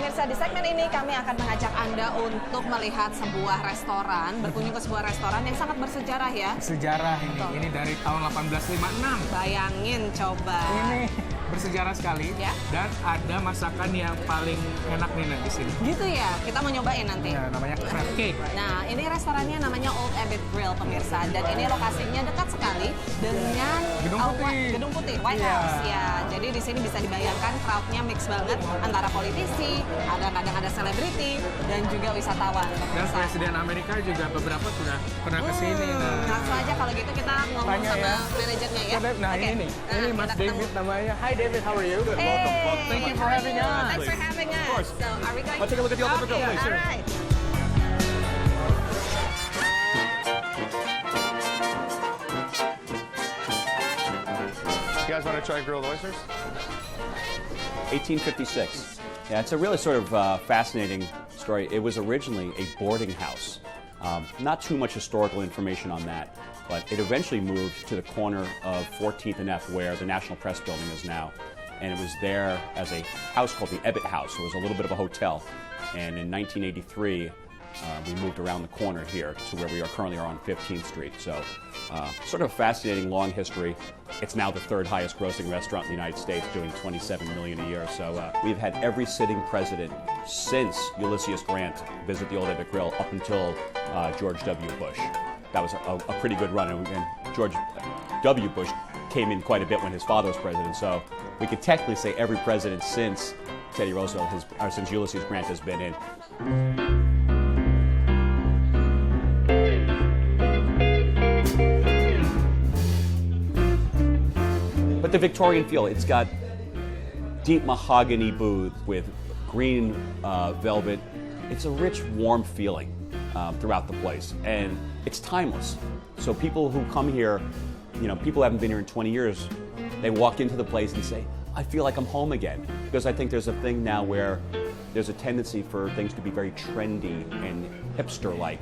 pemirsa, di segmen ini kami akan mengajak Anda untuk melihat sebuah restoran, berkunjung ke sebuah restoran yang sangat bersejarah ya. Sejarah ini dari tahun 1856. Bayangin coba. Ini bersejarah sekali Ya. dan ada masakan yang paling enak nih di sini. Gitu ya, kita mau nyobain nanti. Nah, namanya crab cake. Nah, ini restorannya namanya Old Ebbitt Grill, pemirsa. Dan ini lokasinya dekat sekali dengan Gedung Putih, White House. Ya, jadi di sini bisa dibayangkan crowd-nya mix banget antara politisi, kadang ada selebriti, dan juga wisatawan. Dan pemirsa. Presiden Amerika juga beberapa sudah pernah ke sini. Langsung aja kalau gitu kita ngomong Tanya sama ya. manajernya ya. Nah, Oke. ini Nah, Mas kita ketemu. David namanya. Hi David, how are you? Good, Hey, Thank you for having us. Thanks for having us. So, are we going I'll take a look at the Old Ebbitt Grill, please. All Sure. right. You guys want to try grilled oysters? 1856. Yeah, it's a really sort of fascinating story. It was originally a boarding house. Not too much historical information on that, but it eventually moved to the corner of 14th and F, where the National Press Building is now. And it was there as a house called the Ebbitt House. It was a little bit of a hotel. And in 1983, we moved around the corner here to where we are currently on 15th Street. So sort of a fascinating long history. It's now the third highest grossing restaurant in the United States, doing $27 million a year. So we've had every sitting president since Ulysses Grant visit the Old Ebbitt Grill up until George W. Bush. That was a pretty good run. And George W. Bush came in quite a bit when his father was president. So we could technically say every president since Teddy Roosevelt or since Ulysses Grant has been in. But the Victorian feel, it's got deep mahogany booth with green velvet. It's a rich, warm feeling throughout the place, and it's timeless. So people who come here, you know, people who haven't been here in 20 years, they walk into the place and say, I feel like I'm home again. Because I think there's a thing now where there's a tendency for things to be very trendy and hipster-like.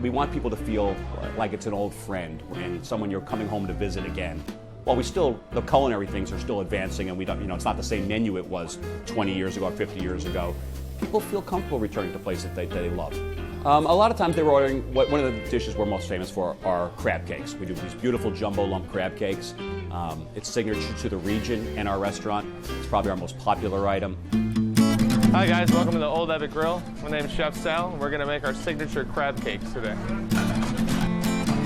We want people to feel like it's an old friend and someone you're coming home to visit again. While the culinary things are still advancing, and we don't, it's not the same menu it was 20 years ago or 50 years ago. People feel comfortable returning to places that they love. A lot of times they were ordering, one of the dishes we're most famous for are crab cakes. We do these beautiful jumbo lump crab cakes. It's signature to the region and our restaurant. It's probably our most popular item. Hi guys, welcome to the Old Ebbitt Grill. My name's Chef Sal. We're going to make our signature crab cakes today.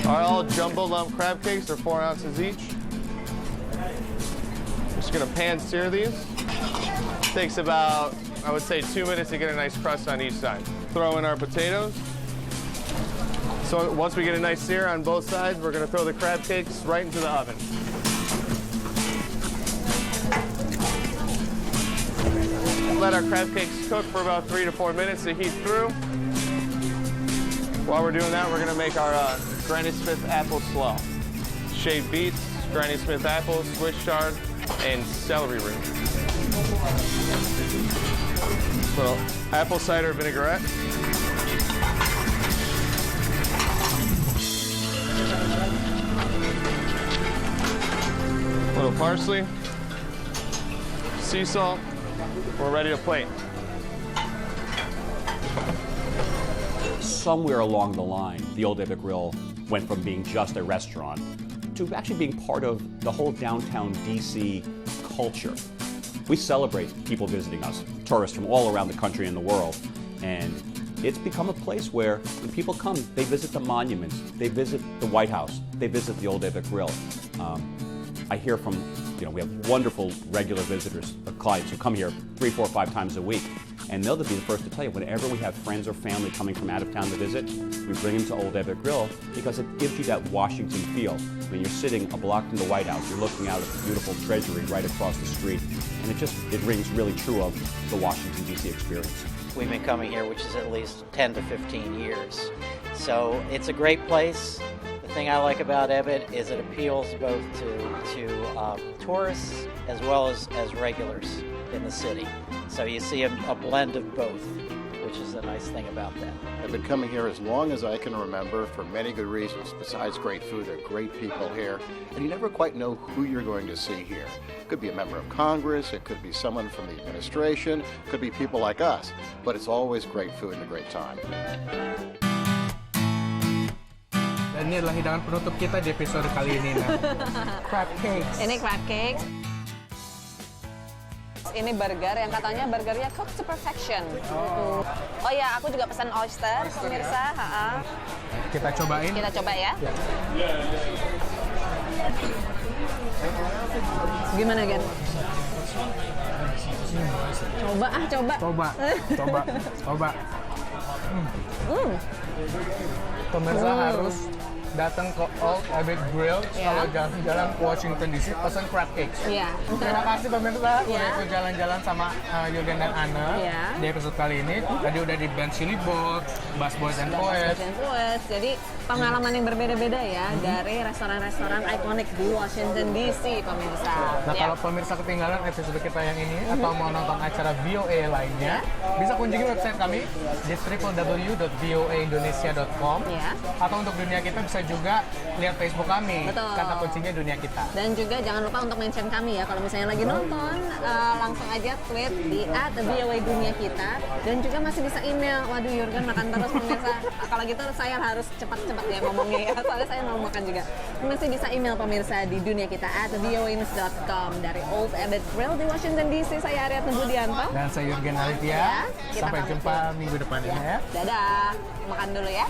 Our all jumbo lump crab cakes are 4 ounces each. Just going to pan sear these. Takes about, I would say, 2 minutes to get a nice crust on each side. Throw in our potatoes. So once we get a nice sear on both sides, we're going to throw the crab cakes right into the oven. Let our crab cakes cook for about 3 to 4 minutes to heat through. While we're doing that, we're going to make our Granny Smith apple slaw. Shaved beets, Granny Smith apples, Swiss chard, and celery root. Little apple cider vinaigrette. Little parsley, sea salt. We're ready to plate. Somewhere along the line, the Old Ebbitt Grill went from being just a restaurant to actually being part of the whole downtown DC culture. We celebrate people visiting us, tourists from all around the country and the world, and it's become a place where when people come, they visit the monuments, they visit the White House, they visit the Old Ebbitt Grill. I hear from, we have wonderful regular visitors, clients who come here 3, 4, 5 times a week, and they'll be the first to tell you, whenever we have friends or family coming from out of town to visit, we bring them to Old Ebbitt Grill because it gives you that Washington feel. When you're sitting a block from the White House, you're looking out at the beautiful Treasury right across the street, and it rings really true of the Washington, D.C. experience. We've been coming here, which is at least 10 to 15 years. So it's a great place. The thing I like about Ebbitt is it appeals both to tourists as well as regulars in the city. So you see a blend of both. which is the nice thing about that. I've been coming here as long as I can remember for many good reasons. Besides great food, there are great people here, and you never quite know who you're going to see here. It could be a member of Congress, it could be someone from the administration, it could be people like us, but it's always great food and a great time. Dan ini adalah hidangan penutup kita di episode kali ini. Crab cakes. Ini crab cakes. Ini burger yang katanya burgernya cooked to perfection. Oh ya, aku juga pesan oyster, pemirsa. Kita cobain. Kita coba ya. Gimana, Gen? Coba. Pemirsa harus datang ke Old Ebbitt Grill kalau jalan-jalan ke Washington DC, pesan crab cakes. Iya. Terima kasih pemirsa udah ikut jalan-jalan sama Yurgen dan Anne di episode kali ini. Tadi udah di band Chili Boat, Bass Boys and Poets. Jadi pengalaman yang berbeda-beda ya dari restoran-restoran ikonik di Washington DC, pemirsa. Nah, kalau pemirsa ketinggalan episode kita yang ini atau mau nonton acara VOA lainnya, bisa kunjungi website kami di www.voaindonesia.com. Atau untuk dunia kita bisa juga lihat Facebook kami. Betul. Kata kuncinya dunia kita. Dan juga jangan lupa untuk mention kami ya kalau misalnya lagi nonton, langsung aja tweet di @VOA Dunia kita. Dan juga masih bisa email. Waduh, Yurgen makan terus pemirsa. Kalau gitu saya harus cepat-cepat ya ngomongnya ya, soalnya saya mau makan juga. Masih bisa email pemirsa di dunia kita @voanews.com. Dari Old Ebbitt Grill di Washington DC, saya Ariadne Budianto. Dan saya Yurgen Alivia. Kita Sampai pamit jumpa minggu depan ya. Dadah, makan dulu ya.